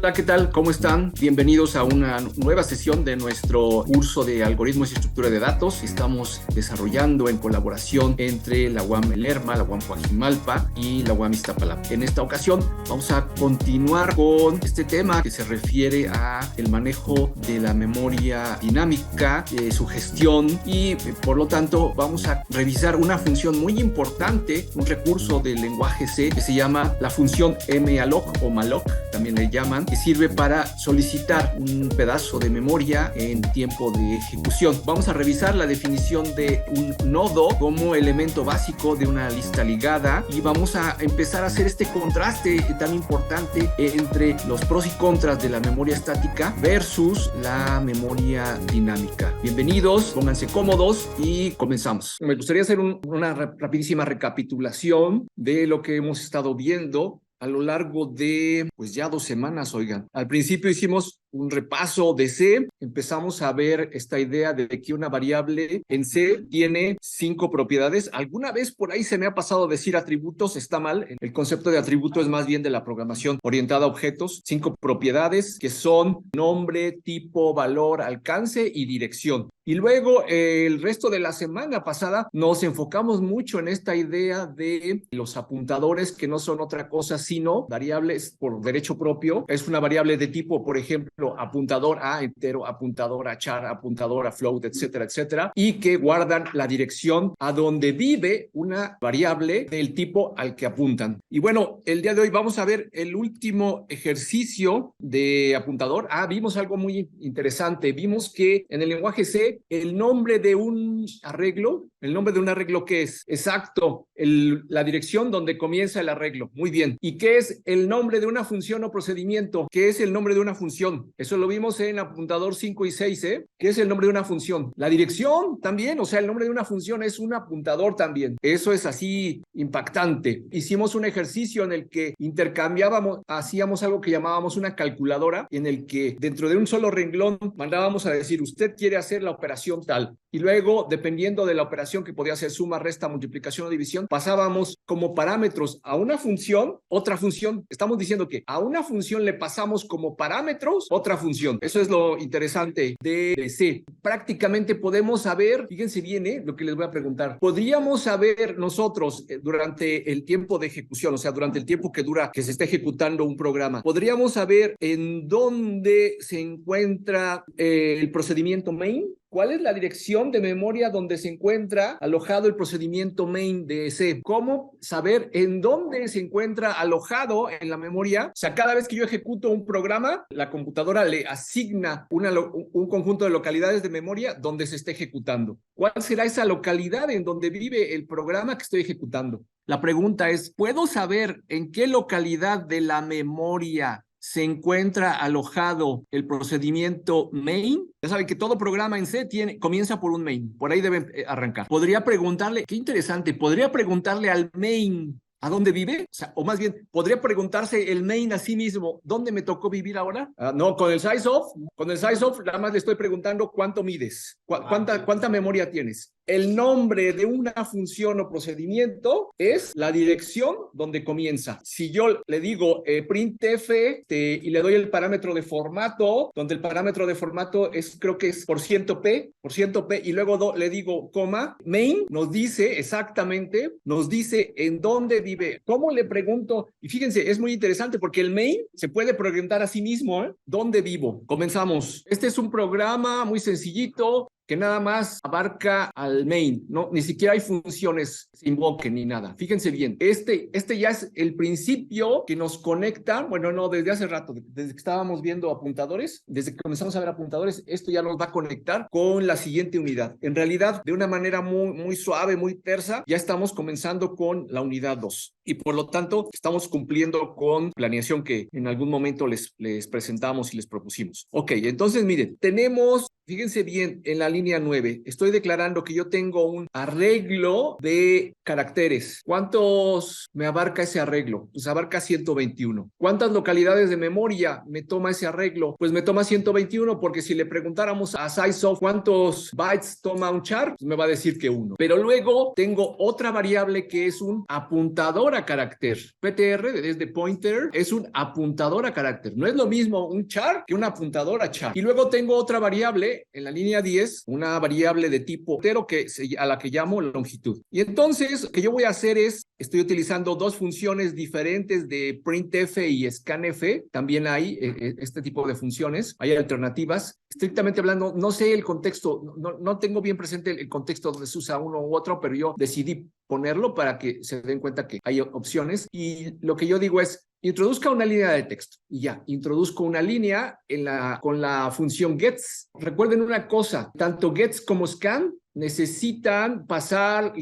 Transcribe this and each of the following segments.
Hola, ¿qué tal? ¿Cómo están? Bienvenidos a una nueva sesión de nuestro curso de algoritmos y estructura de datos. Estamos desarrollando en colaboración entre la UAM Lerma, la UAM Coajimalpa y la UAM Iztapalapa. En esta ocasión vamos a continuar con este tema que se refiere a el manejo de la memoria dinámica, su gestión y por lo tanto vamos a revisar una función muy importante, un recurso del lenguaje C que se llama la función malloc o malloc, también le llaman, que sirve para solicitar un pedazo de memoria en tiempo de ejecución. Vamos a revisar la definición de un nodo como elemento básico de una lista ligada y vamos a empezar a hacer este contraste tan importante entre los pros y contras de la memoria estática versus la memoria dinámica. Bienvenidos, pónganse cómodos y comenzamos. Me gustaría hacer una rapidísima recapitulación de lo que hemos estado viendo a lo largo de, pues ya 2 semanas, oigan. Al principio hicimos un repaso de C, empezamos a ver esta idea de que una variable en C tiene 5 propiedades. Alguna vez por ahí se me ha pasado decir atributos, está mal. El concepto de atributo es más bien de la programación orientada a objetos. 5 propiedades que son nombre, tipo, valor, alcance y dirección. Y luego el resto de la semana pasada nos enfocamos mucho en esta idea de los apuntadores, que no son otra cosa sino variables por derecho propio. Es una variable de tipo, por ejemplo, apuntador a entero, apuntador a char, apuntador a float, etcétera, etcétera, y que guardan la dirección a donde vive una variable del tipo al que apuntan. Y bueno, el día de hoy vamos a ver el último ejercicio de apuntador. Vimos algo muy interesante. Vimos que en el lenguaje C, el nombre de un arreglo, ¿qué es? Exacto, la dirección donde comienza el arreglo. Muy bien. ¿Y qué es el nombre de una función o procedimiento? ¿Qué es el nombre de una función? Eso lo vimos en apuntador 5 y 6, ¿eh? ¿Qué es el nombre de una función? La dirección también, o sea, el nombre de una función es un apuntador también. Eso es así impactante. Hicimos un ejercicio en el que intercambiábamos, hacíamos algo que llamábamos una calculadora, en el que dentro de un solo renglón mandábamos a decir, usted quiere hacer la operación tal. Y luego, dependiendo de la operación que podía ser suma, resta, multiplicación o división, pasábamos como parámetros a una función, otra función. Estamos diciendo que a una función le pasamos como parámetros otra función. Eso es lo interesante de C. Prácticamente podemos saber, fíjense bien, lo que les voy a preguntar. Podríamos saber nosotros durante el tiempo de ejecución, o sea, durante el tiempo que dura que se está ejecutando un programa, podríamos saber en dónde se encuentra el procedimiento main. ¿Cuál es la dirección de memoria donde se encuentra alojado el procedimiento main de C? ¿Cómo saber en dónde se encuentra alojado en la memoria? O sea, cada vez que yo ejecuto un programa, la computadora le asigna un conjunto de localidades de memoria donde se está ejecutando. ¿Cuál será esa localidad en donde vive el programa que estoy ejecutando? La pregunta es, ¿puedo saber en qué localidad de la memoria se encuentra alojado el procedimiento main? Ya saben que todo programa en C comienza por un main. Por ahí deben arrancar. Podría preguntarle, qué interesante, podría preguntarle al main ¿a dónde vive? O más bien, podría preguntarse el main a sí mismo, ¿dónde me tocó vivir ahora? No, con el size-of, nada más le estoy preguntando cuánto mides, cuánta memoria tienes. El nombre de una función o procedimiento es la dirección donde comienza. Si yo le digo printf y le doy el parámetro de formato, donde el parámetro de formato creo que es %p, y luego le digo coma, main nos dice exactamente, nos dice en dónde vive. ¿Cómo le pregunto? Y fíjense, es muy interesante porque el main se puede preguntar a sí mismo, ¿dónde vivo? Comenzamos. Este es un programa muy sencillito que nada más abarca al main, ¿no? Ni siquiera hay funciones que se invoquen ni nada. Fíjense bien, este ya es el principio que nos conecta, bueno, no, desde hace rato, desde que estábamos viendo apuntadores, desde que comenzamos a ver apuntadores, esto ya nos va a conectar con la siguiente unidad. En realidad, de una manera muy, muy suave, muy tersa, ya estamos comenzando con la unidad 2. Y por lo tanto, estamos cumpliendo con planeación que en algún momento les presentamos y les propusimos. Ok, entonces miren, tenemos, fíjense bien, en la línea 9. Estoy declarando que yo tengo un arreglo de caracteres. ¿Cuántos me abarca ese arreglo? Pues abarca 121. ¿Cuántas localidades de memoria me toma ese arreglo? Pues me toma 121, porque si le preguntáramos a SciSoft cuántos bytes toma un char, pues me va a decir que 1. Pero luego tengo otra variable que es un apuntador a carácter. PTR, desde pointer, es un apuntador a carácter. No es lo mismo un char que un apuntador a char. Y luego tengo otra variable en la línea 10, una variable de tipo entero a la que llamo longitud. Y entonces, lo que yo voy a hacer es, estoy utilizando dos funciones diferentes de printf y scanf. También hay este tipo de funciones, hay alternativas. Estrictamente hablando, no sé el contexto, no tengo bien presente el contexto donde se usa uno u otro, pero yo decidí ponerlo para que se den cuenta que hay opciones. Y lo que yo digo es, introduzca una línea de texto y ya, introduzco una línea con la función gets. Recuerden una cosa, tanto gets como scan necesitan pasar,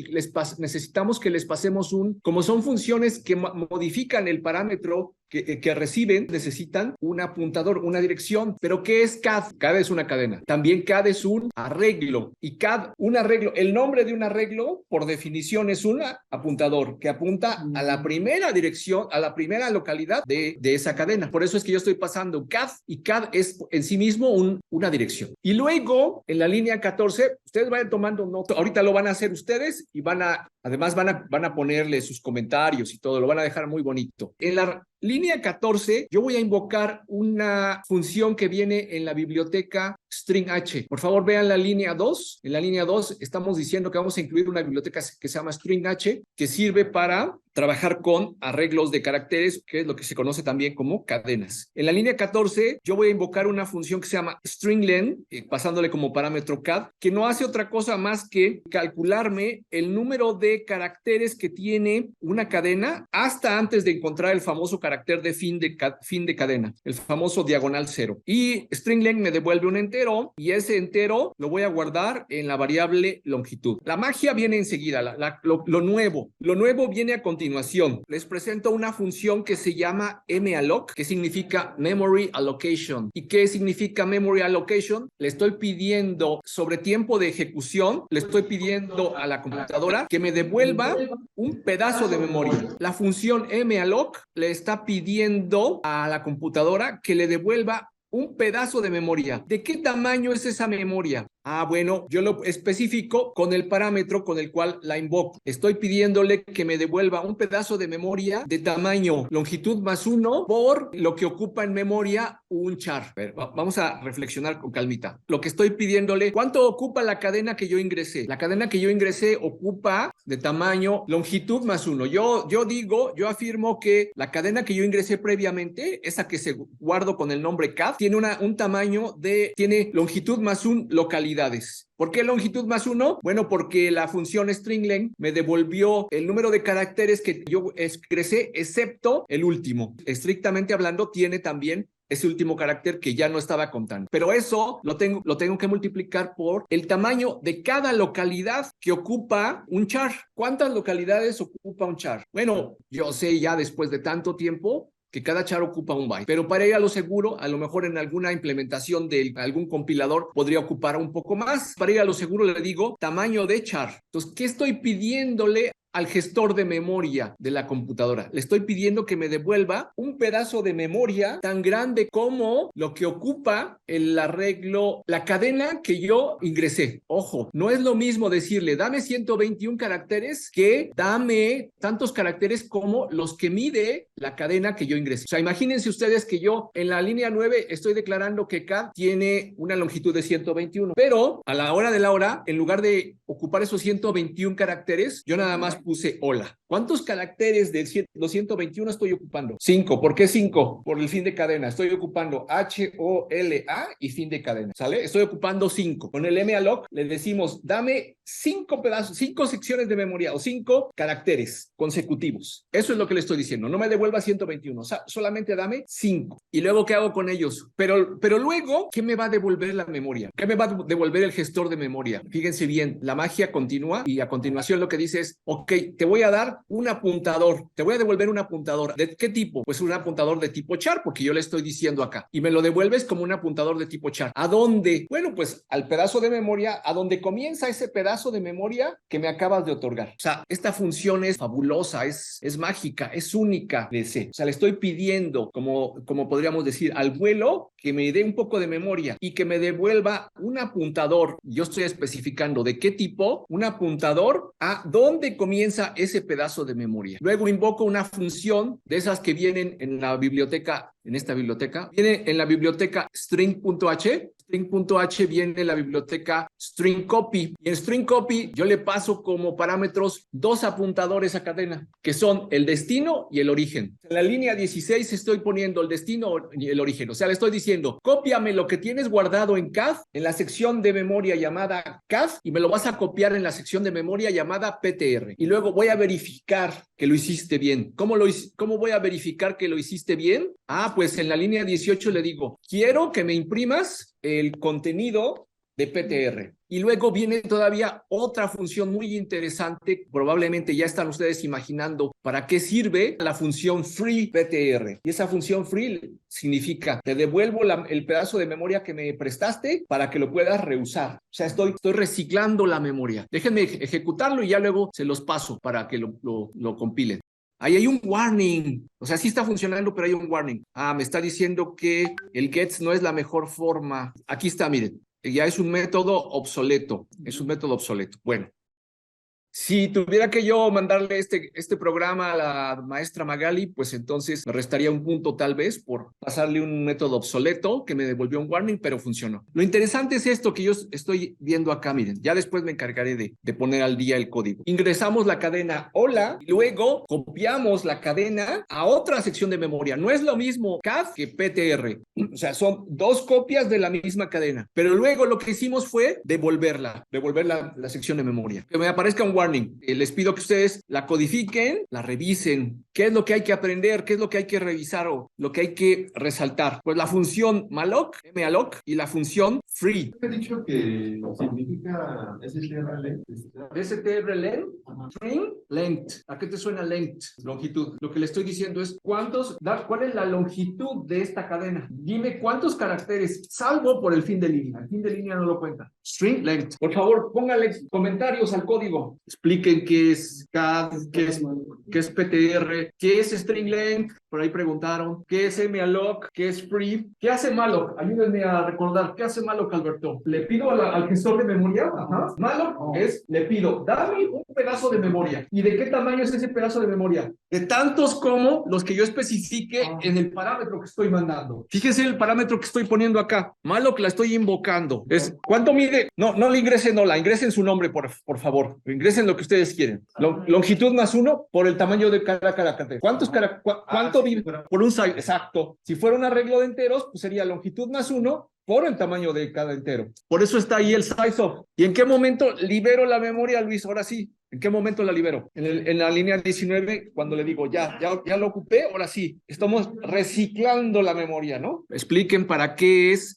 necesitamos que les pasemos como son funciones que modifican el parámetro que reciben, necesitan un apuntador, una dirección. ¿Pero qué es CAD? CAD es una cadena. También CAD es un arreglo. Y CAD, un arreglo, el nombre de un arreglo, por definición, es un apuntador que apunta a la primera dirección, a la primera localidad de esa cadena. Por eso es que yo estoy pasando CAD, y CAD es en sí mismo una dirección. Y luego, en la línea 14, ustedes vayan tomando nota. Ahorita lo van a hacer ustedes y además van a ponerle sus comentarios y todo, lo van a dejar muy bonito. En la línea 14, yo voy a invocar una función que viene en la biblioteca stringh. Por favor, vean la línea 2. En la línea 2 estamos diciendo que vamos a incluir una biblioteca que se llama stringh, que sirve para trabajar con arreglos de caracteres, que es lo que se conoce también como cadenas. En la línea 14, yo voy a invocar una función que se llama stringlen, pasándole como parámetro CAD, que no hace otra cosa más que calcularme el número de caracteres que tiene una cadena hasta antes de encontrar el famoso carácter de fin de cadena, el famoso diagonal 0. Y stringlen me devuelve un entero, y ese entero lo voy a guardar en la variable longitud. La magia viene enseguida, lo nuevo viene a continuación. Les presento una función que se llama malloc, que significa memory allocation. ¿Y qué significa memory allocation? Le estoy pidiendo, sobre tiempo de ejecución, le estoy pidiendo a la computadora que me devuelva un pedazo de memoria. La función malloc le está pidiendo a la computadora que le devuelva un pedazo de memoria. ¿De qué tamaño es esa memoria? Bueno, yo lo especifico con el parámetro con el cual la invoco. Estoy pidiéndole que me devuelva un pedazo de memoria de tamaño longitud más 1 por lo que ocupa en memoria un char. A ver, vamos a reflexionar con calmita. Lo que estoy pidiéndole, ¿cuánto ocupa la cadena que yo ingresé? La cadena que yo ingresé ocupa de tamaño longitud más 1. Yo afirmo que la cadena que yo ingresé previamente, esa que se guardo con el nombre CAD, tiene un tamaño tiene longitud más 1 localidad. ¿Por qué longitud más 1? Bueno, porque la función stringlen me devolvió el número de caracteres que yo ingresé, excepto el último. Estrictamente hablando, tiene también ese último carácter que ya no estaba contando. Pero eso lo tengo que multiplicar por el tamaño de cada localidad que ocupa un char. ¿Cuántas localidades ocupa un char? Bueno, yo sé ya después de tanto tiempo que cada char ocupa un byte. Pero para ir a lo seguro, a lo mejor en alguna implementación de algún compilador podría ocupar un poco más. Para ir a lo seguro le digo tamaño de char. Entonces, ¿qué estoy pidiéndole al gestor de memoria de la computadora? Le estoy pidiendo que me devuelva un pedazo de memoria tan grande como lo que ocupa el arreglo, la cadena que yo ingresé. Ojo, no es lo mismo decirle dame 121 caracteres que dame tantos caracteres como los que mide la cadena que yo ingresé. O sea, imagínense ustedes que yo en la línea 9 estoy declarando que CAD tiene una longitud de 121, pero a la hora de la hora, en lugar de ocupar esos 121 caracteres, yo nada más puse hola. ¿Cuántos caracteres de los 121 estoy ocupando? 5. ¿Por qué 5? Por el fin de cadena. Estoy ocupando HOLA y fin de cadena. ¿Sale? Estoy ocupando 5. Con el malloc le decimos, dame 5 pedazos, 5 secciones de memoria o 5 caracteres consecutivos. Eso es lo que le estoy diciendo. No me devuelva 121. O sea, solamente dame 5. ¿Y luego qué hago con ellos? Pero luego, ¿qué me va a devolver la memoria? ¿Qué me va a devolver el gestor de memoria? Fíjense bien, la magia continúa y a continuación lo que dice es, ok, te voy a dar un apuntador, te voy a devolver un apuntador. ¿De qué tipo? Pues un apuntador de tipo char, porque yo le estoy diciendo acá. Y me lo devuelves como un apuntador de tipo char. ¿A dónde? Bueno, pues al pedazo de memoria, a donde comienza ese pedazo de memoria que me acabas de otorgar. O sea, esta función es fabulosa, es mágica, es única de C. O sea, le estoy pidiendo, como podríamos decir, al vuelo que me dé un poco de memoria y que me devuelva un apuntador. Yo estoy especificando de qué tipo, un apuntador a dónde comienza ese pedazo de memoria. Luego invoco una función de esas que vienen en la biblioteca, en esta biblioteca, viene en la biblioteca string.h. String.h viene en la biblioteca string_copy. Y en string_copy yo le paso como parámetros dos apuntadores a cadena, que son el destino y el origen. En la línea 16 estoy poniendo el destino y el origen. O sea, le estoy diciendo, cópiame lo que tienes guardado en CAD, en la sección de memoria llamada CAD, y me lo vas a copiar en la sección de memoria llamada PTR. Y luego voy a verificar que lo hiciste bien. ¿Cómo voy a verificar que lo hiciste bien? Pues en la línea 18 le digo, quiero que me imprimas el contenido de PTR. Y luego viene todavía otra función muy interesante, probablemente ya están ustedes imaginando para qué sirve la función free PTR. Y esa función free significa, te devuelvo el pedazo de memoria que me prestaste para que lo puedas reusar. O sea, estoy reciclando la memoria. Déjenme ejecutarlo y ya luego se los paso para que lo compilen. Ahí hay un warning, o sea, sí está funcionando, pero hay un warning. Me está diciendo que el gets no es la mejor forma. Aquí está, miren, ya es un método obsoleto, Bueno, si tuviera que yo mandarle este programa a la maestra Magali, pues entonces me restaría un punto tal vez por pasarle un método obsoleto que me devolvió un warning, pero funcionó. Lo interesante es esto que yo estoy viendo acá, miren, ya después me encargaré de poner al día el código. Ingresamos la cadena hola y luego copiamos la cadena a otra sección de memoria. No es lo mismo CAD que PTR, o sea, son dos copias de la misma cadena, pero luego lo que hicimos fue devolver la sección de memoria. Que me aparezca un warning. Les pido que ustedes la codifiquen, la revisen. ¿Qué es lo que hay que aprender? ¿Qué es lo que hay que revisar o lo que hay que resaltar? Pues la función malloc, malloc, y la función free. He dicho que significa strlen. strlen, string length. ¿A qué te suena length? Longitud. Lo que le estoy diciendo es cuál es la longitud de esta cadena. Dime cuántos caracteres, salvo por el fin de línea. El fin de línea no lo cuenta. String length. Por favor, pónganle comentarios al código. Expliquen qué es CAD, qué es PTR, qué es string length. Por ahí preguntaron. ¿Qué es malloc? ¿Qué es free? ¿Qué hace malloc? Ayúdenme a recordar. ¿Qué hace malloc, Alberto? Le pido al gestor de memoria. Malloc es, le pido, dame un pedazo de memoria. ¿Y de qué tamaño es ese pedazo de memoria? De tantos como los que yo especifique en el parámetro que estoy mandando. Fíjense el parámetro que estoy poniendo acá. Malloc la estoy invocando. ¿Cuánto mide? No le ingresen hola, ingresen su nombre, por favor. Ingresen lo que ustedes quieren. Longitud más 1 por el tamaño de cada carácter. ¿Cuánto vive? Por un size, exacto. Si fuera un arreglo de enteros, pues sería longitud más 1 por el tamaño de cada entero. Por eso está ahí el size of. ¿Y en qué momento libero la memoria, Luis? Ahora sí. ¿En qué momento la libero? En la línea 19, cuando le digo, ya lo ocupé, ahora sí. Estamos reciclando la memoria, ¿no? Expliquen para qué es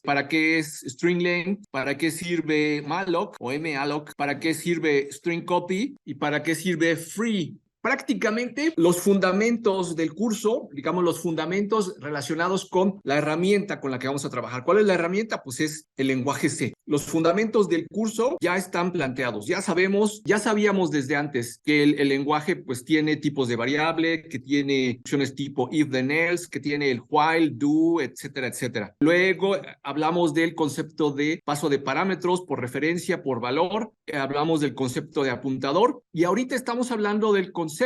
string length, para qué sirve malloc o malloc, para qué sirve string copy y para qué sirve free. Prácticamente los fundamentos del curso, digamos los fundamentos relacionados con la herramienta con la que vamos a trabajar. ¿Cuál es la herramienta? Pues es el lenguaje C. Los fundamentos del curso ya están planteados. Ya sabíamos desde antes que el lenguaje pues tiene tipos de variable, que tiene funciones tipo if, then, else, que tiene el while, do, etcétera, etcétera. Luego hablamos del concepto de paso de parámetros por referencia, por valor. Hablamos del concepto de apuntador y ahorita estamos hablando del concepto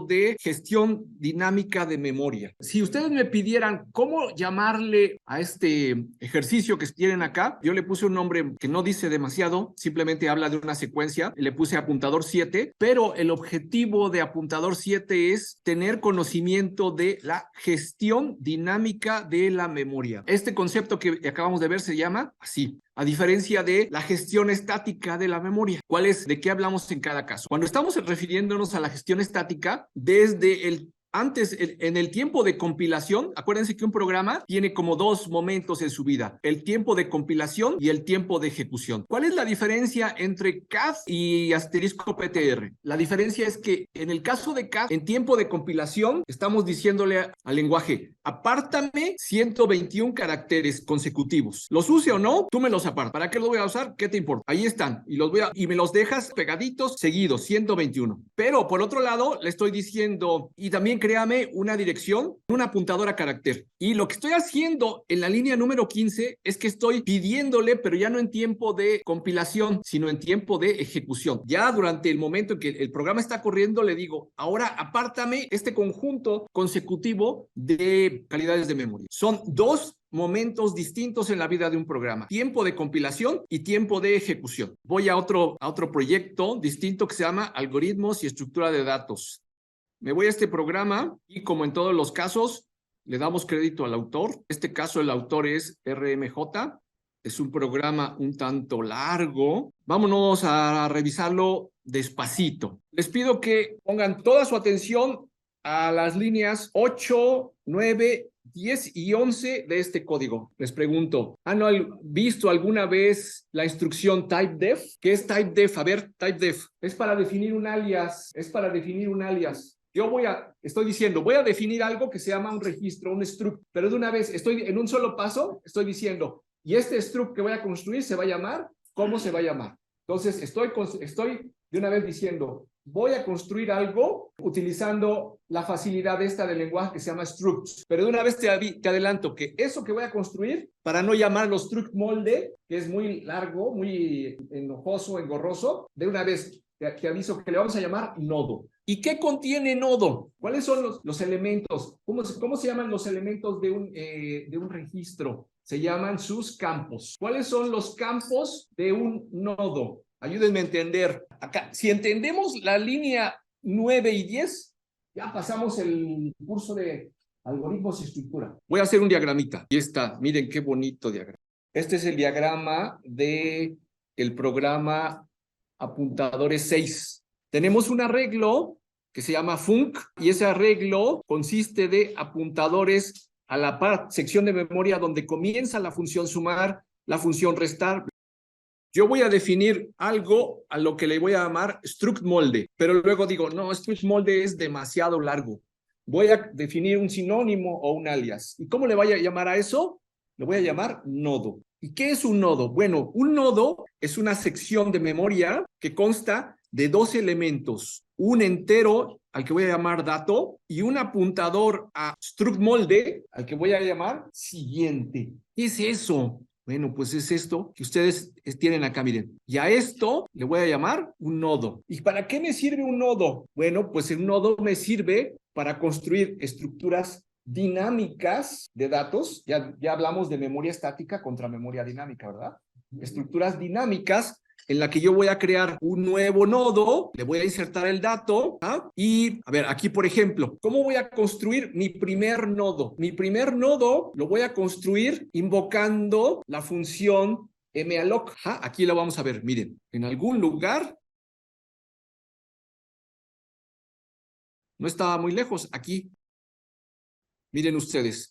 de gestión dinámica de memoria. Si ustedes me pidieran cómo llamarle a este ejercicio que tienen acá, yo le puse un nombre que no dice demasiado, simplemente habla de una secuencia, le puse apuntador 7, pero el objetivo de apuntador 7 es tener conocimiento de la gestión dinámica de la memoria. Este concepto que acabamos de ver se llama así. A diferencia de la gestión estática de la memoria. ¿De qué hablamos en cada caso? Cuando estamos refiriéndonos a la gestión estática, desde el antes, en el tiempo de compilación, acuérdense que un programa tiene como dos momentos en su vida, el tiempo de compilación y el tiempo de ejecución. ¿Cuál es la diferencia entre CAD y asterisco PTR? La diferencia es que en el caso de CAD, en tiempo de compilación, estamos diciéndole al lenguaje, apártame 121 caracteres consecutivos. Los use o no, tú me los apartas. ¿Para qué los voy a usar? ¿Qué te importa? Ahí están. Y me los dejas pegaditos, seguidos, 121. Pero por otro lado, le estoy diciendo, y también créame una dirección, un apuntador a carácter. Y lo que estoy haciendo en la línea número 15 es que estoy pidiéndole, pero ya no en tiempo de compilación, sino en tiempo de ejecución. Ya durante el momento en que el programa está corriendo, le digo, ahora apártame este conjunto consecutivo de calidades de memoria. Son dos momentos distintos en la vida de un programa. Tiempo de compilación y tiempo de ejecución. Voy a otro proyecto distinto que se llama Algoritmos y Estructura de Datos. Me voy a este programa y como en todos los casos, le damos crédito al autor. En este caso el autor es RMJ. Es un programa un tanto largo. Vámonos a revisarlo despacito. Les pido que pongan toda su atención a las líneas 8, 9, 10 y 11 de este código. Les pregunto, ¿han visto alguna vez la instrucción typedef? ¿Qué es typedef? A ver, typedef. Es para definir un alias. Es para definir un alias. Estoy diciendo, voy a definir algo que se llama un registro, un struct, pero de una vez, estoy en un solo paso, estoy diciendo, y este struct que voy a construir se va a llamar, ¿cómo se va a llamar? Entonces, estoy de una vez diciendo, voy a construir algo utilizando la facilidad esta del lenguaje que se llama structs, pero de una vez te adelanto que eso que voy a construir, para no llamarlo struct molde, que es muy largo, muy enojoso, engorroso, de una vez te aviso que le vamos a llamar nodo. ¿Y qué contiene nodo? ¿Cuáles son los elementos? ¿Cómo se llaman los elementos de un registro? Se llaman sus campos. ¿Cuáles son los campos de un nodo? Ayúdenme a entender. Acá, si entendemos la línea 9 y 10, ya pasamos el curso de algoritmos y estructura. Voy a hacer un diagramita. Aquí está. Miren qué bonito diagrama. Este es el diagrama del programa Apuntadores 6. Tenemos un arreglo que se llama func y ese arreglo consiste de apuntadores a la sección de memoria donde comienza la función sumar, la función restar. Yo voy a definir algo a lo que le voy a llamar struct molde, pero luego digo, no, struct molde es demasiado largo. Voy a definir un sinónimo o un alias. ¿Y cómo le voy a llamar a eso? Le voy a llamar nodo. ¿Y qué es un nodo? Bueno, un nodo es una sección de memoria que consta de dos elementos, un entero al que voy a llamar dato y un apuntador a struct molde al que voy a llamar siguiente. ¿Qué es eso? Bueno, pues es esto que ustedes tienen acá, miren. Y a esto le voy a llamar un nodo. ¿Y para qué me sirve un nodo? Bueno, pues el nodo me sirve para construir estructuras dinámicas de datos. Ya hablamos de memoria estática contra memoria dinámica, ¿verdad? Estructuras dinámicas en la que yo voy a crear un nuevo nodo, le voy a insertar el dato, y, a ver, aquí, por ejemplo, ¿cómo voy a construir mi primer nodo? Mi primer nodo lo voy a construir invocando la función malloc. Aquí lo vamos a ver, miren, en algún lugar, no estaba muy lejos, aquí, miren ustedes.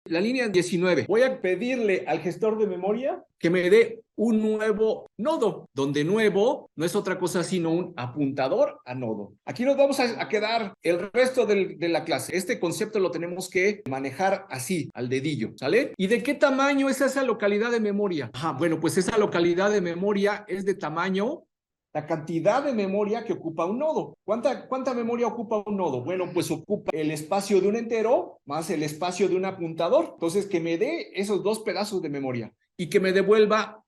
La línea 19, voy a pedirle al gestor de memoria que me dé un nuevo nodo, donde nuevo no es otra cosa sino un apuntador a nodo. Aquí nos vamos a quedar el resto de la clase. Este concepto lo tenemos que manejar así, al dedillo, ¿sale? ¿Y de qué tamaño es esa localidad de memoria? Bueno, pues esa localidad de memoria es de tamaño la cantidad de memoria que ocupa un nodo. ¿Cuánta memoria ocupa un nodo? Bueno, pues ocupa el espacio de un entero más el espacio de un apuntador. Entonces, que me dé esos dos pedazos de memoria y que me devuelva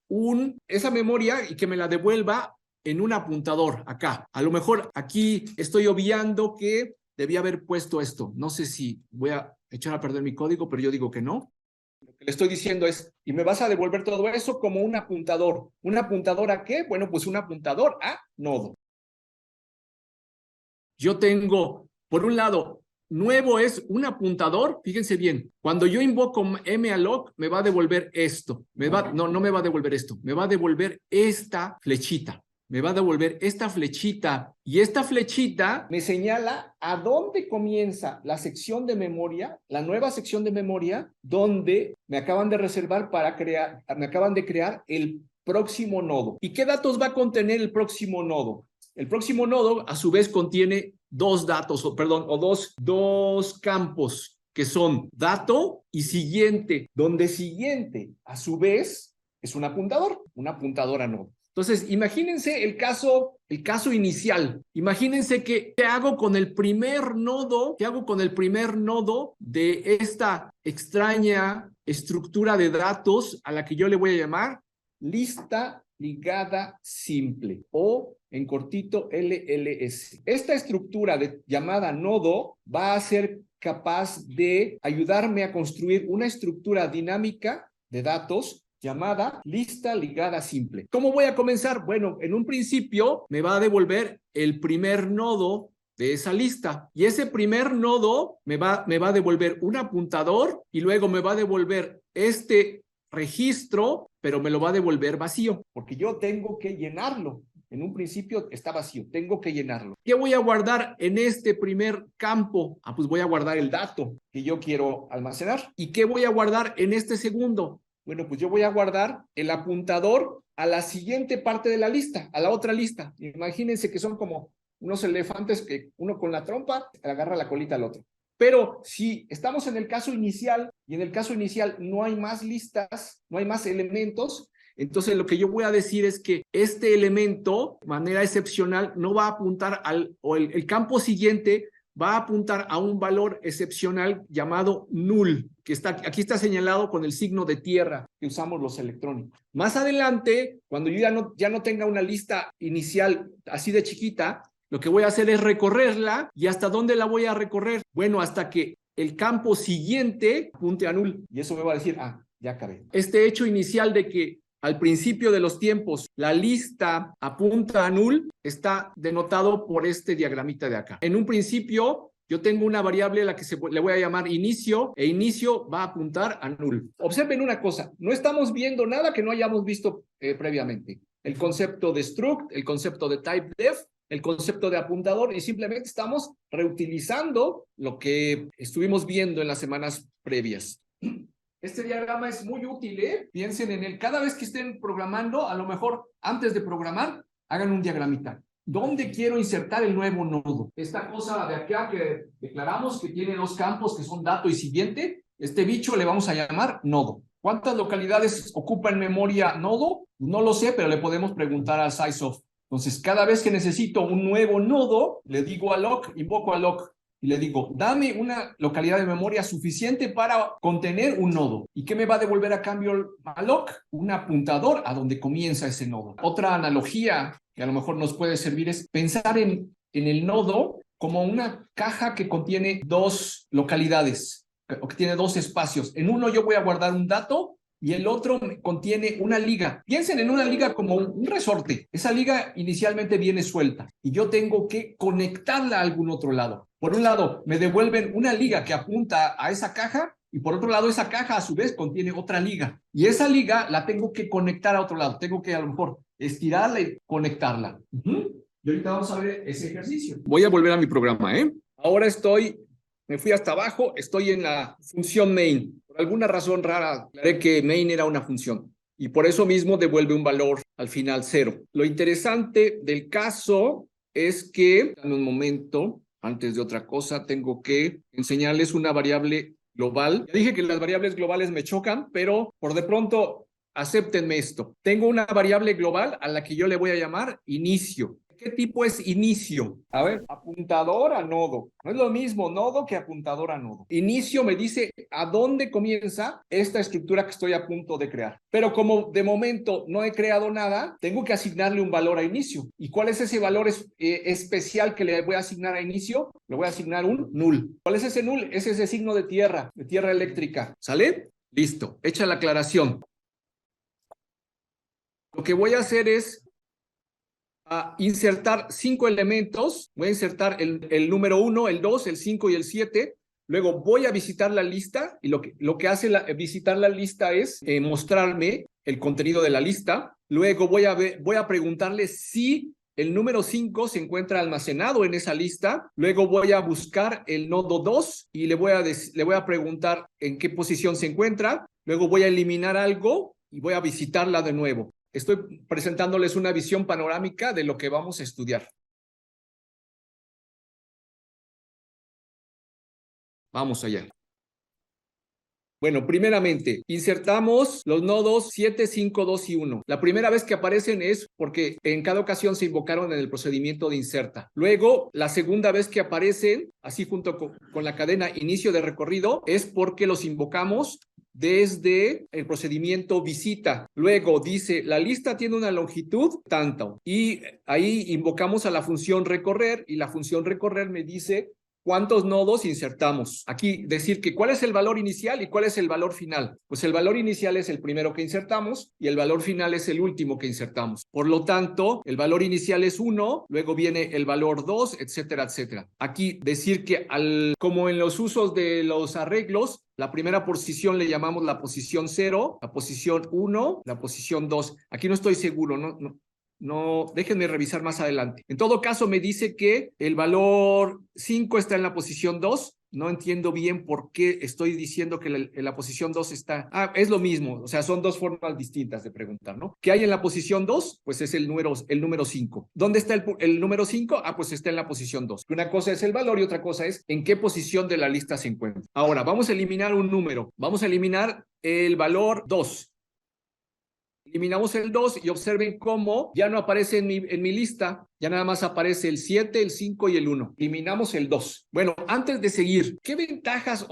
esa memoria y que me la devuelva en un apuntador acá. A lo mejor aquí estoy obviando que debía haber puesto esto. No sé si voy a echar a perder mi código, pero yo digo que no. Lo que le estoy diciendo es, y me vas a devolver todo eso como un apuntador. ¿Un apuntador a qué? Bueno, pues un apuntador a nodo. Yo tengo, por un lado, nuevo es un apuntador, fíjense bien, cuando yo invoco malloc, me va a devolver esto. No me va a devolver esto, me va a devolver esta flechita. me va a devolver esta flechita. Y esta flechita me señala a dónde comienza la sección de memoria, la nueva sección de memoria, donde me acaban de reservar para crear, me acaban de crear el próximo nodo. ¿Y qué datos va a contener el próximo nodo? El próximo nodo, a su vez, contiene dos datos, dos campos, que son dato y siguiente, donde siguiente, a su vez, es un apuntador a nodo. Entonces, imagínense el caso inicial. Imagínense qué hago con el primer nodo, de esta extraña estructura de datos a la que yo le voy a llamar lista ligada simple, o en cortito LLS. Esta estructura llamada nodo va a ser capaz de ayudarme a construir una estructura dinámica de datos llamada lista ligada simple. ¿Cómo voy a comenzar? Bueno, en un principio me va a devolver el primer nodo de esa lista, y ese primer nodo me va a devolver un apuntador, y luego me va a devolver este registro, pero me lo va a devolver vacío, porque yo tengo que llenarlo. En un principio está vacío, tengo que llenarlo. ¿Qué voy a guardar en este primer campo? Pues voy a guardar el dato que yo quiero almacenar. ¿Y qué voy a guardar en este segundo? Bueno, pues yo voy a guardar el apuntador a la siguiente parte de la lista, a la otra lista. Imagínense que son como unos elefantes que uno con la trompa agarra la colita al otro. Pero si estamos en el caso inicial, y en el caso inicial no hay más listas, no hay más elementos, entonces lo que yo voy a decir es que este elemento, de manera excepcional, no va a apuntar el campo siguiente va a apuntar a un valor excepcional llamado null, que aquí está señalado con el signo de tierra que usamos los electrónicos. Más adelante, cuando yo ya no tenga una lista inicial así de chiquita, lo que voy a hacer es recorrerla. ¿Y hasta dónde la voy a recorrer? Bueno, hasta que el campo siguiente apunte a null. Y eso me va a decir, ya acabé. Este hecho inicial de que al principio de los tiempos la lista apunta a null está denotado por este diagramita de acá. En un principio yo tengo una variable a la que le voy a llamar inicio, e inicio va a apuntar a null. Observen una cosa, no estamos viendo nada que no hayamos visto previamente. El concepto de struct, el concepto de typedef, el concepto de apuntador, y simplemente estamos reutilizando lo que estuvimos viendo en las semanas previas. Este diagrama es muy útil, ¿eh? Piensen en él. Cada vez que estén programando, a lo mejor antes de programar, hagan un diagramita. ¿Dónde quiero insertar el nuevo nodo? Esta cosa de acá que declaramos que tiene dos campos que son dato y siguiente, este bicho le vamos a llamar nodo. ¿Cuántas localidades ocupa en memoria nodo? No lo sé, pero le podemos preguntar al sizeof. Entonces, cada vez que necesito un nuevo nodo, le digo a loc, invoco a loc, y le digo, dame una localidad de memoria suficiente para contener un nodo. ¿Y qué me va a devolver a cambio malloc? Un apuntador a donde comienza ese nodo. Otra analogía que a lo mejor nos puede servir es pensar en el nodo como una caja que contiene dos localidades, o que tiene dos espacios. En uno yo voy a guardar un dato, y el otro contiene una liga. Piensen en una liga como un resorte. Esa liga inicialmente viene suelta y yo tengo que conectarla a algún otro lado. Por un lado, me devuelven una liga que apunta a esa caja, y por otro lado, esa caja a su vez contiene otra liga. Y esa liga la tengo que conectar a otro lado. Tengo que a lo mejor estirarla y conectarla. Y ahorita vamos a ver ese ejercicio. Voy a volver a mi programa, ¿eh? Ahora me fui hasta abajo, estoy en la función main. Por alguna razón rara, aclaré que main era una función, y por eso mismo devuelve un valor al final 0. Lo interesante del caso es que, en un momento, antes de otra cosa, tengo que enseñarles una variable global. Ya dije que las variables globales me chocan, pero por de pronto, acéptenme esto. Tengo una variable global a la que yo le voy a llamar inicio. ¿Qué tipo es inicio? A ver, apuntador a nodo. No es lo mismo nodo que apuntador a nodo. Inicio me dice a dónde comienza esta estructura que estoy a punto de crear. Pero como de momento no he creado nada, tengo que asignarle un valor a inicio. ¿Y cuál es ese valor especial que le voy a asignar a inicio? Le voy a asignar un null. ¿Cuál es ese null? Es ese signo de tierra eléctrica. ¿Sale? Listo. Hecha la aclaración. Lo que voy a hacer es insertar 5 elementos. Voy a insertar el número 1, el 2, el 5 y el 7. Luego voy a visitar la lista y lo que hace visitar la lista es mostrarme el contenido de la lista. Luego voy a preguntarle si el número 5 se encuentra almacenado en esa lista. Luego voy a buscar el nodo 2 y le voy a preguntar en qué posición se encuentra. Luego voy a eliminar algo y voy a visitarla de nuevo. Estoy presentándoles una visión panorámica de lo que vamos a estudiar. Vamos allá. Bueno, primeramente, insertamos los nodos 7, 5, 2 y 1. La primera vez que aparecen es porque en cada ocasión se invocaron en el procedimiento de inserta. Luego, la segunda vez que aparecen, así junto con la cadena inicio de recorrido, es porque los invocamos desde el procedimiento visita. Luego dice, la lista tiene una longitud tanto. Y ahí invocamos a la función recorrer y la función recorrer me dice ¿cuántos nodos insertamos? Aquí decir que cuál es el valor inicial y cuál es el valor final. Pues el valor inicial es el primero que insertamos y el valor final es el último que insertamos. Por lo tanto, el valor inicial es 1, luego viene el valor 2, etcétera, etcétera. Aquí decir que como en los usos de los arreglos, la primera posición le llamamos la posición 0, la posición 1, la posición 2. Aquí no estoy seguro, no, déjenme revisar más adelante. En todo caso, me dice que el valor 5 está en la posición 2. No entiendo bien por qué estoy diciendo que la posición 2 está... es lo mismo, o sea, son dos formas distintas de preguntar, ¿no? ¿Qué hay en la posición 2? Pues es el número 5. ¿Dónde está el número 5? Pues está en la posición 2. Una cosa es el valor y otra cosa es en qué posición de la lista se encuentra. Ahora, vamos a eliminar un número. Vamos a eliminar el valor 2. Eliminamos el 2 y observen cómo ya no aparece en mi lista, ya nada más aparece el 7, el 5 y el 1. Eliminamos el 2. Bueno, antes de seguir, ¿qué ventajas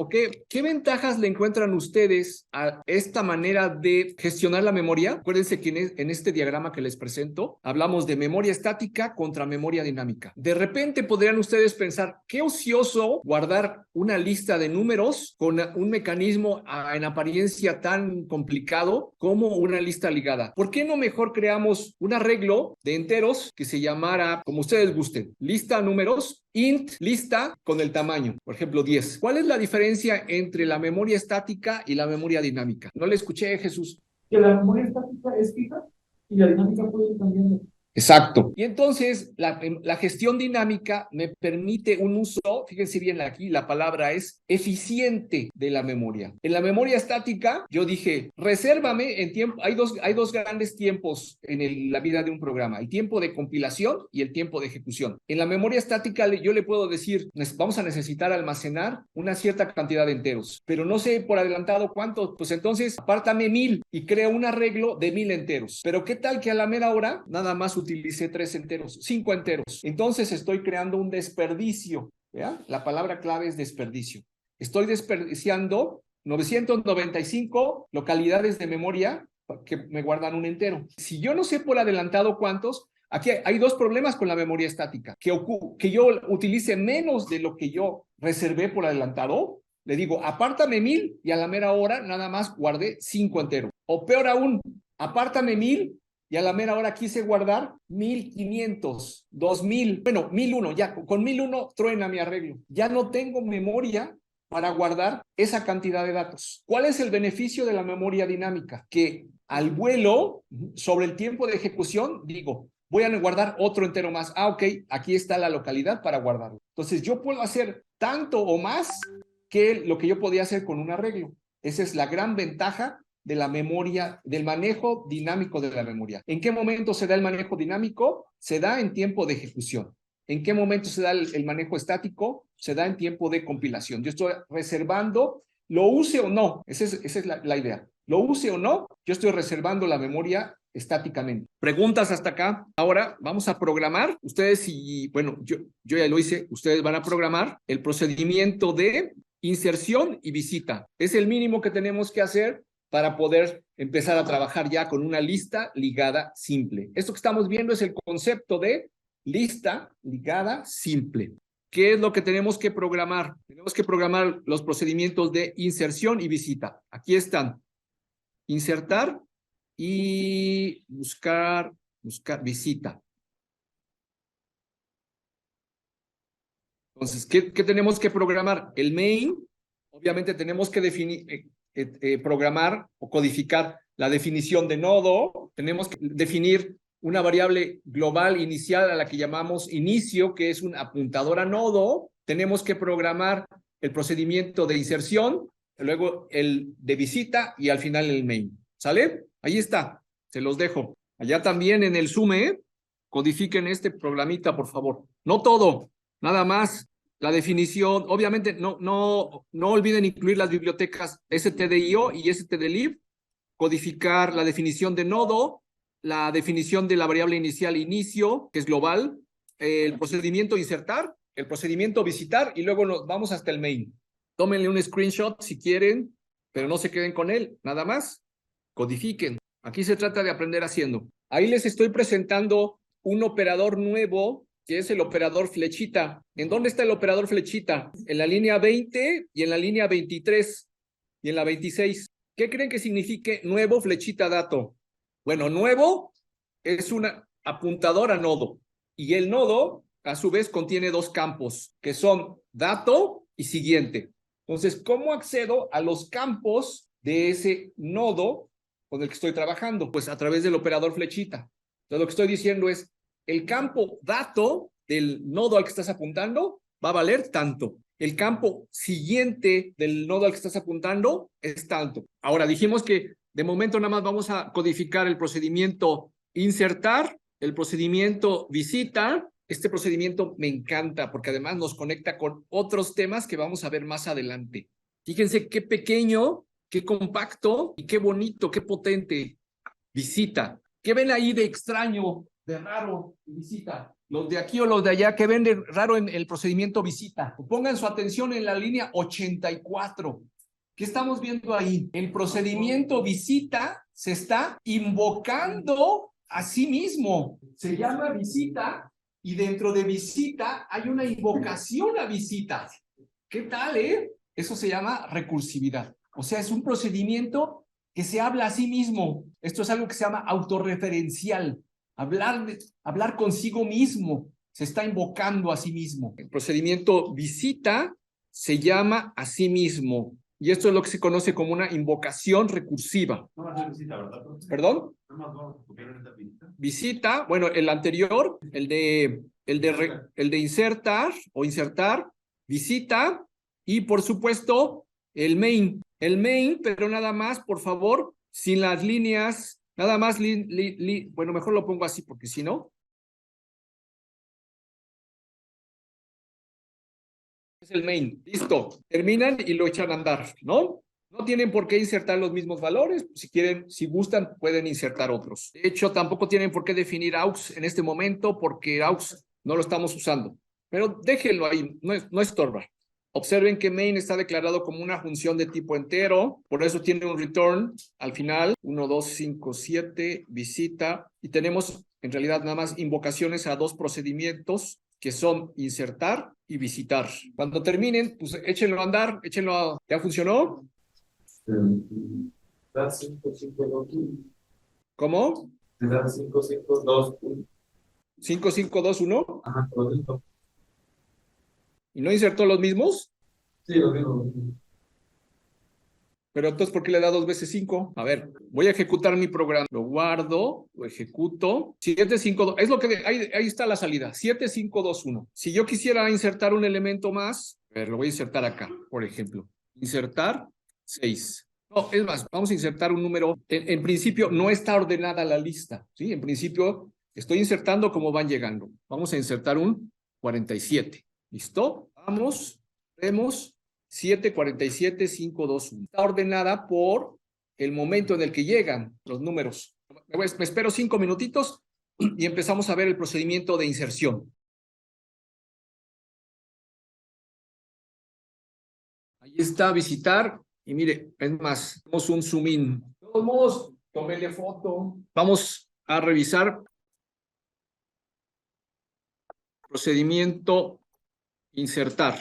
le encuentran ustedes a esta manera de gestionar la memoria? Acuérdense que en este diagrama que les presento, hablamos de memoria estática contra memoria dinámica. De repente podrían ustedes pensar, qué ocioso guardar una lista de números con un mecanismo en apariencia tan complicado como una lista ligada. ¿Por qué no mejor creamos un arreglo de enteros que se llamara, como ustedes gusten, lista números, int lista con el tamaño, por ejemplo 10? ¿Cuál es la diferencia entre la memoria estática y la memoria dinámica? No le escuché, Jesús. Que la memoria estática es fija y la dinámica puede ir cambiando. Exacto. Y entonces la gestión dinámica me permite un uso, fíjense bien aquí, la palabra es eficiente de la memoria. En la memoria estática, yo dije, resérvame en tiempo, hay dos grandes tiempos en la vida de un programa, el tiempo de compilación y el tiempo de ejecución. En la memoria estática yo le puedo decir, vamos a necesitar almacenar una cierta cantidad de enteros, pero no sé por adelantado cuántos, pues entonces apártame 1000 y creo un arreglo de 1000 enteros. Pero ¿qué tal que a la mera hora nada más utilicé 3 enteros, 5 enteros? Entonces estoy creando un desperdicio. ¿Ya? La palabra clave es desperdicio. Estoy desperdiciando 995 localidades de memoria que me guardan un entero. Si yo no sé por adelantado cuántos, aquí hay dos problemas con la memoria estática. Que yo utilice menos de lo que yo reservé por adelantado, le digo, apártame 1000 y a la mera hora nada más guardé 5 enteros. O peor aún, apártame 1000 y a la mera hora quise guardar 1500, 2000, bueno, 1001, ya con 1001 truena mi arreglo. Ya no tengo memoria para guardar esa cantidad de datos. ¿Cuál es el beneficio de la memoria dinámica? Que al vuelo, sobre el tiempo de ejecución, digo, voy a guardar otro entero más. Ok, aquí está la localidad para guardarlo. Entonces yo puedo hacer tanto o más que lo que yo podía hacer con un arreglo. Esa es la gran ventaja de la memoria, del manejo dinámico de la memoria. ¿En qué momento se da el manejo dinámico? Se da en tiempo de ejecución. ¿En qué momento se da el manejo estático? Se da en tiempo de compilación. Yo estoy reservando, lo use o no, esa es la idea. Lo use o no, yo estoy reservando la memoria estáticamente. ¿Preguntas hasta acá? Ahora vamos a programar. Ustedes, bueno, yo ya lo hice, ustedes van a programar el procedimiento de inserción y visita. Es el mínimo que tenemos que hacer para poder empezar a trabajar ya con una lista ligada simple. Esto que estamos viendo es el concepto de lista ligada simple. ¿Qué es lo que tenemos que programar? Tenemos que programar los procedimientos de inserción y visita. Aquí están. Insertar y buscar visita. Entonces, ¿qué tenemos que programar? El main, obviamente tenemos que definir, programar o codificar la definición de nodo. Tenemos que definir una variable global inicial a la que llamamos inicio, que es un apuntador a nodo. Tenemos que programar el procedimiento de inserción, luego el de visita y al final el main. ¿Sale? Ahí está, se los dejo. Allá también en el Zoom, codifiquen este programita, por favor. No todo, nada más la definición. Obviamente, no olviden incluir las bibliotecas stdio y stdlib, codificar la definición de nodo, la definición de la variable inicial inicio, que es global, el procedimiento insertar, el procedimiento visitar y luego nos vamos hasta el main. Tómenle un screenshot si quieren, pero no se queden con él, nada más. Codifiquen. Aquí se trata de aprender haciendo. Ahí les estoy presentando un operador nuevo, que es el operador flechita. ¿En dónde está el operador flechita? En la línea 20 y en la línea 23 y en la 26. ¿Qué creen que signifique nuevo flechita dato? Bueno, nuevo es una apuntadora nodo y el nodo a su vez contiene dos campos que son dato y siguiente. Entonces, ¿cómo accedo a los campos de ese nodo con el que estoy trabajando? Pues a través del operador flechita. Entonces, lo que estoy diciendo es, el campo dato del nodo al que estás apuntando va a valer tanto. El campo siguiente del nodo al que estás apuntando es tanto. Ahora, dijimos que de momento nada más vamos a codificar el procedimiento insertar, el procedimiento visita. Este procedimiento me encanta porque además nos conecta con otros temas que vamos a ver más adelante. Fíjense qué pequeño, qué compacto y qué bonito, qué potente. Visita. ¿Qué ven ahí de extraño, de raro, visita? Los de aquí o los de allá, ¿qué ven de raro en el procedimiento visita? Pongan su atención en la línea 84. ¿Qué estamos viendo ahí? El procedimiento visita se está invocando a sí mismo. Se llama visita y dentro de visita hay una invocación a visita. ¿Qué tal, Eso se llama recursividad. O sea, es un procedimiento que se habla a sí mismo. Esto es algo que se llama autorreferencial. Hablar consigo mismo. Se está invocando a sí mismo. El procedimiento visita se llama a sí mismo. Y esto es lo que se conoce como una invocación recursiva. No más visita, ¿verdad? ¿Perdón? No más vamos a copiar esta visita. Visita, bueno, el anterior, el de insertar o insertar, visita y por supuesto el main. El main, pero nada más, por favor, sin las líneas, nada más, bueno, mejor lo pongo así porque si no. Es el main, listo, terminan y lo echan a andar, ¿no? No tienen por qué insertar los mismos valores, si quieren, si gustan, pueden insertar otros. De hecho, tampoco tienen por qué definir aux en este momento porque aux no lo estamos usando, pero déjenlo ahí, no estorba. Observen que main está declarado como una función de tipo entero, por eso tiene un return al final, 1, 2, 5, 7, visita, y tenemos en realidad nada más invocaciones a dos procedimientos que son insertar y visitar. Cuando terminen, pues échenlo a andar, ¿ya funcionó? Da 5, 5, 2, 1. ¿Cómo? Te da 5, 5, 2, 1. 5, 5, 2, 1. Ajá, correcto. ¿Y no insertó los mismos? Sí, lo mismo. Pero entonces, ¿por qué le da 2 veces 5? A ver, voy a ejecutar mi programa. Lo guardo, lo ejecuto. 7, 5, 2. Es lo que... Ahí está la salida. 7, 5, 2, 1. Si yo quisiera insertar un elemento más, a ver, lo voy a insertar acá, por ejemplo. Insertar 6. No, es más, vamos a insertar un número. En principio, no está ordenada la lista, ¿sí? En principio, estoy insertando como van llegando. Vamos a insertar un 47. ¿Listo? Vamos, vemos. 7, 47, 5, 2, 1. Está ordenada por el momento en el que llegan los números. Me espero 5 minutitos y empezamos a ver el procedimiento de inserción. Ahí está, visitar. Y mire, es más, tenemos un zoom in. De todos modos, tómele foto. Vamos a revisar procedimiento insertar.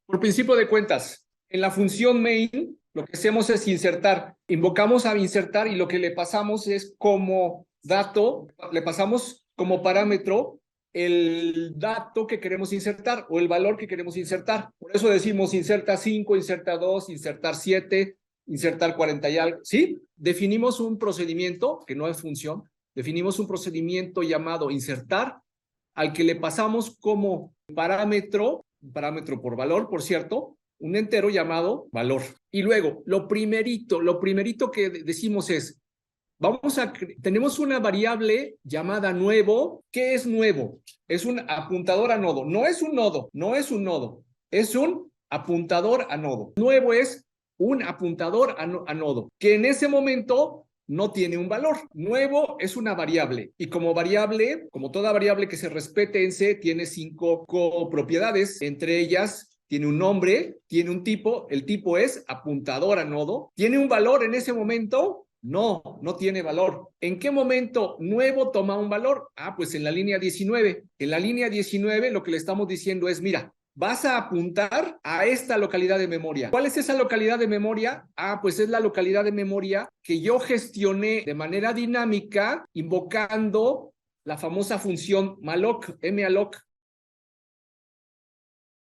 Por principio de cuentas, en la función main, lo que hacemos es insertar. Invocamos a insertar y lo que le pasamos es como dato, le pasamos como parámetro el dato que queremos insertar o el valor que queremos insertar. Por eso decimos inserta 5, inserta 2, insertar 7, insertar 40 y algo. ¿Sí? Definimos un procedimiento, que no es función, definimos un procedimiento llamado insertar, al que le pasamos como parámetro, un parámetro por valor, por cierto, un entero llamado valor. Y luego, lo primerito que decimos es, tenemos una variable llamada nuevo. ¿Qué es nuevo? Es un apuntador a nodo. No es un nodo, es un apuntador a nodo. Nuevo es un apuntador a nodo, que en ese momento no tiene un valor. Nuevo es una variable, y como variable, como toda variable que se respete en C, tiene 5 propiedades. Entre ellas, tiene un nombre, tiene un tipo, el tipo es apuntador a nodo. ¿Tiene un valor en ese momento? No, no tiene valor. ¿En qué momento nuevo toma un valor? Pues en la línea 19. En la línea 19 lo que le estamos diciendo es, mira, vas a apuntar a esta localidad de memoria. ¿Cuál es esa localidad de memoria? Pues es la localidad de memoria que yo gestioné de manera dinámica invocando la famosa función malloc, malloc.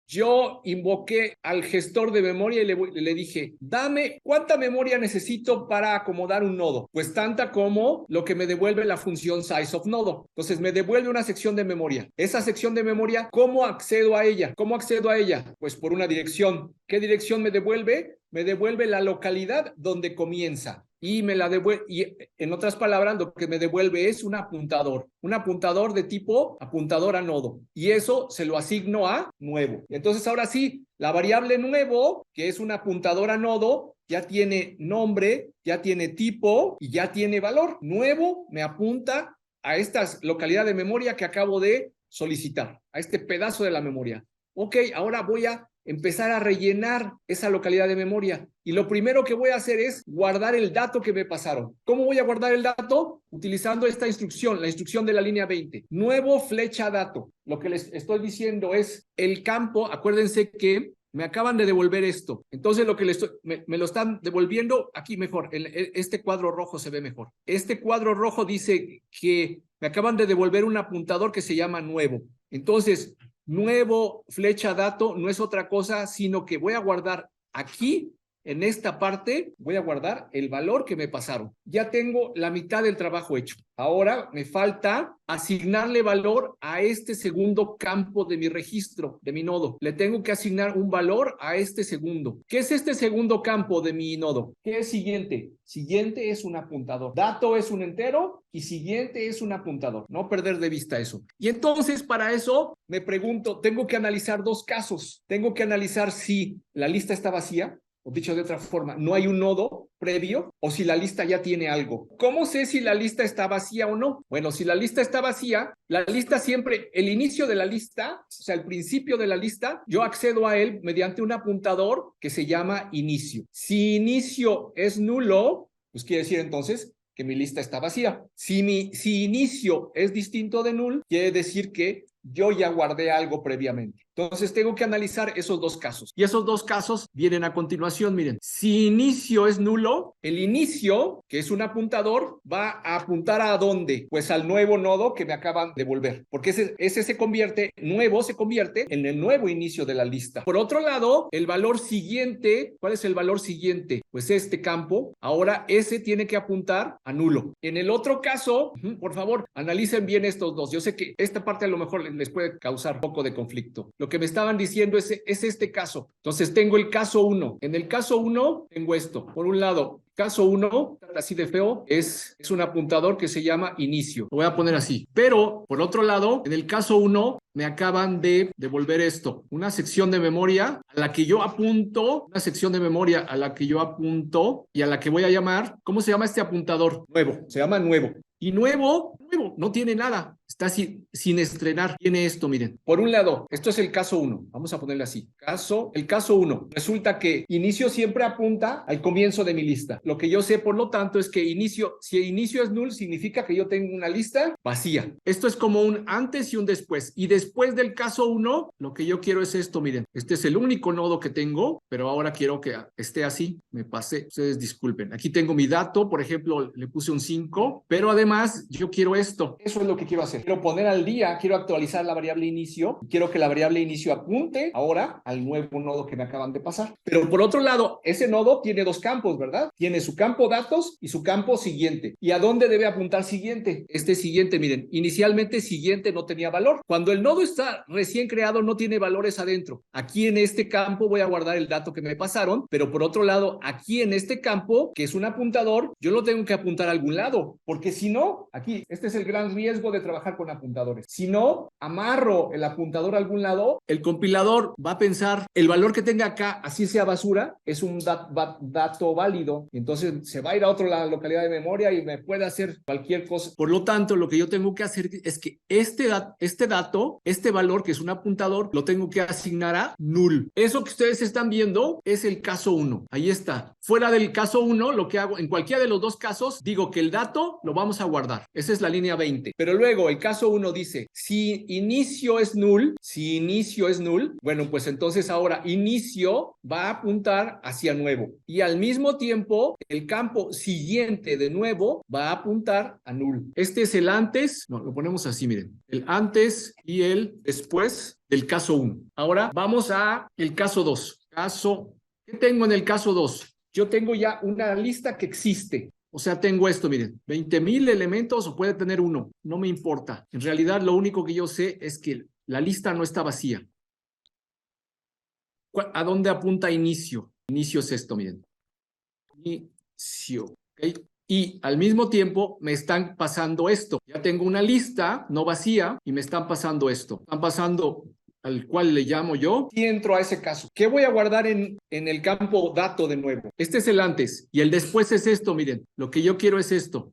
Yo invoqué al gestor de memoria y le dije, dame cuánta memoria necesito para acomodar un nodo. Pues tanta como lo que me devuelve la función sizeOfNodo. Entonces me devuelve una sección de memoria. Esa sección de memoria, ¿cómo accedo a ella? ¿Cómo accedo a ella? Pues por una dirección. ¿Qué dirección me devuelve? Me devuelve la localidad donde comienza. Y me la devuelve, y en otras palabras, lo que me devuelve es un apuntador de tipo apuntador a nodo, y eso se lo asigno a nuevo. Entonces ahora sí, la variable nuevo, que es un apuntador a nodo, ya tiene nombre, ya tiene tipo y ya tiene valor. Nuevo me apunta a esta localidad de memoria que acabo de solicitar, a este pedazo de la memoria. Ok, ahora voy a empezar a rellenar esa localidad de memoria. Y lo primero que voy a hacer es guardar el dato que me pasaron. ¿Cómo voy a guardar el dato? Utilizando esta instrucción, la instrucción de la línea 20. Nuevo flecha dato. Lo que les estoy diciendo es el campo. Acuérdense que me acaban de devolver esto. Entonces lo que me lo están devolviendo aquí mejor. Este cuadro rojo se ve mejor. Este cuadro rojo dice que me acaban de devolver un apuntador que se llama nuevo. Entonces, nuevo flecha dato no es otra cosa, sino que voy a guardar aquí, en esta parte, voy a guardar el valor que me pasaron. Ya tengo la mitad del trabajo hecho. Ahora me falta asignarle valor a este segundo campo de mi registro, de mi nodo. Le tengo que asignar un valor a este segundo. ¿Qué es este segundo campo de mi nodo? ¿Qué es siguiente? Siguiente es un apuntador. Dato es un entero y siguiente es un apuntador. No perder de vista eso. Y entonces, para eso, me pregunto, tengo que analizar dos casos. Tengo que analizar si la lista está vacía, o dicho de otra forma, no hay un nodo previo, o si la lista ya tiene algo. ¿Cómo sé si la lista está vacía o no? Bueno, si la lista está vacía, la lista siempre, el inicio de la lista, o sea, el principio de la lista, yo accedo a él mediante un apuntador que se llama inicio. Si inicio es nulo, pues quiere decir entonces que mi lista está vacía. Si inicio es distinto de null, quiere decir que yo ya guardé algo previamente. Entonces tengo que analizar esos dos casos. Y esos dos casos vienen a continuación. Miren, si inicio es nulo, el inicio, que es un apuntador, va a apuntar ¿a dónde? Pues al nuevo nodo que me acaban de devolver. Porque ese se convierte en el nuevo inicio de la lista. Por otro lado, el valor siguiente, ¿cuál es el valor siguiente? Pues este campo, ahora ese tiene que apuntar a nulo. En el otro caso, por favor, analicen bien estos dos. Yo sé que esta parte a lo mejor les puede causar un poco de conflicto. Lo que me estaban diciendo es este caso. Entonces tengo el caso 1. En el caso 1 tengo esto. Por un lado, caso 1, así de feo, es un apuntador que se llama inicio. Lo voy a poner así. Pero, por otro lado, en el caso 1, me acaban de devolver esto. Una sección de memoria a la que yo apunto, y a la que voy a llamar, ¿cómo se llama este apuntador? Nuevo. Se llama nuevo. Y nuevo, no tiene nada. Está sin estrenar. Tiene esto, miren. Por un lado, esto es el caso 1. Vamos a ponerle así. El caso 1. Resulta que inicio siempre apunta al comienzo de mi lista. Lo que yo sé, por lo tanto, es que si inicio es null, significa que yo tengo una lista vacía. Esto es como un antes y un después. Y después del caso 1, lo que yo quiero es esto, miren. Este es el único nodo que tengo, pero ahora quiero que esté así. Me pasé. Ustedes disculpen. Aquí tengo mi dato, por ejemplo, le puse un 5, pero además yo quiero esto. Eso es lo que quiero hacer. hacer? Quiero poner al día, quiero actualizar la variable inicio, quiero que la variable inicio apunte ahora al nuevo nodo que me acaban de pasar. Pero por otro lado, ese nodo tiene dos campos, ¿verdad? Tiene su campo datos y su campo siguiente. ¿Y a dónde debe apuntar siguiente? Este siguiente, miren, inicialmente siguiente no tenía valor. Cuando el nodo está recién creado, no tiene valores adentro. Aquí en este campo voy a guardar el dato que me pasaron, pero por otro lado, aquí en este campo, que es un apuntador, yo lo tengo que apuntar a algún lado, porque si no, aquí, este es el gran riesgo de trabajar con apuntadores. Si no, amarro el apuntador a algún lado, el compilador va a pensar, el valor que tenga acá, así sea basura, es un dato válido. Entonces se va a ir a otra localidad de memoria y me puede hacer cualquier cosa. Por lo tanto, lo que yo tengo que hacer es que este dato, este valor que es un apuntador, lo tengo que asignar a null. Eso que ustedes están viendo es el caso 1. Ahí está. Fuera del caso 1, lo que hago en cualquiera de los dos casos, digo que el dato lo vamos a guardar. Esa es la línea 20. Pero luego el caso 1 dice, si inicio es null, bueno, pues entonces ahora inicio va a apuntar hacia nuevo. Y al mismo tiempo, el campo siguiente de nuevo va a apuntar a null. Este es el antes, no, lo ponemos así, miren. El antes y el después del caso 1. Ahora vamos a el caso 2. ¿Qué tengo en el caso 2? Yo tengo ya una lista que existe. O sea, tengo esto, miren, 20,000 elementos o puede tener uno. No me importa. En realidad, lo único que yo sé es que la lista no está vacía. ¿A dónde apunta inicio? Inicio es esto, miren. Inicio. ¿Okay? Y al mismo tiempo me están pasando esto. Ya tengo una lista no vacía y me están pasando esto. Están pasando al cual le llamo yo, y entro a ese caso. ¿Qué voy a guardar en el campo dato de nuevo? Este es el antes y el después es esto, miren. Lo que yo quiero es esto.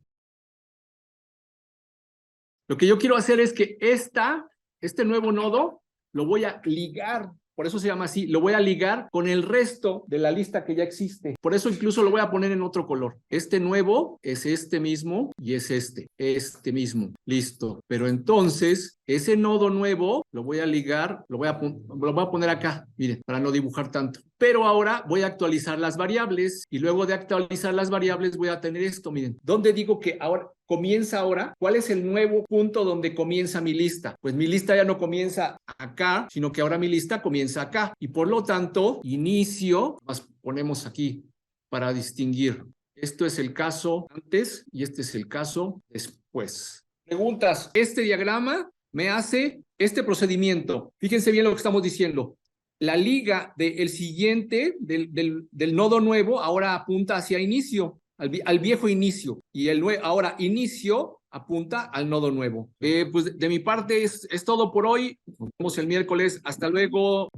Lo que yo quiero hacer es que este nuevo nodo lo voy a ligar. Por eso se llama así, lo voy a ligar con el resto de la lista que ya existe. Por eso incluso lo voy a poner en otro color. Este nuevo es este mismo y es este mismo. Listo. Pero entonces, ese nodo nuevo lo voy a ligar, lo voy a poner acá, miren, para no dibujar tanto. Pero ahora voy a actualizar las variables y luego de actualizar las variables voy a tener esto, miren. ¿Dónde digo que ahora comienza ahora? ¿Cuál es el nuevo punto donde comienza mi lista? Pues mi lista ya no comienza acá, sino que ahora mi lista comienza acá. Y por lo tanto, inicio, más ponemos aquí para distinguir. Esto es el caso antes y este es el caso después. Preguntas. Este diagrama me hace este procedimiento. Fíjense bien lo que estamos diciendo. La liga del siguiente, del nodo nuevo, ahora apunta hacia inicio, al viejo inicio. Y ahora inicio apunta al nodo nuevo. Pues de mi parte es todo por hoy. Nos vemos el miércoles. Hasta luego.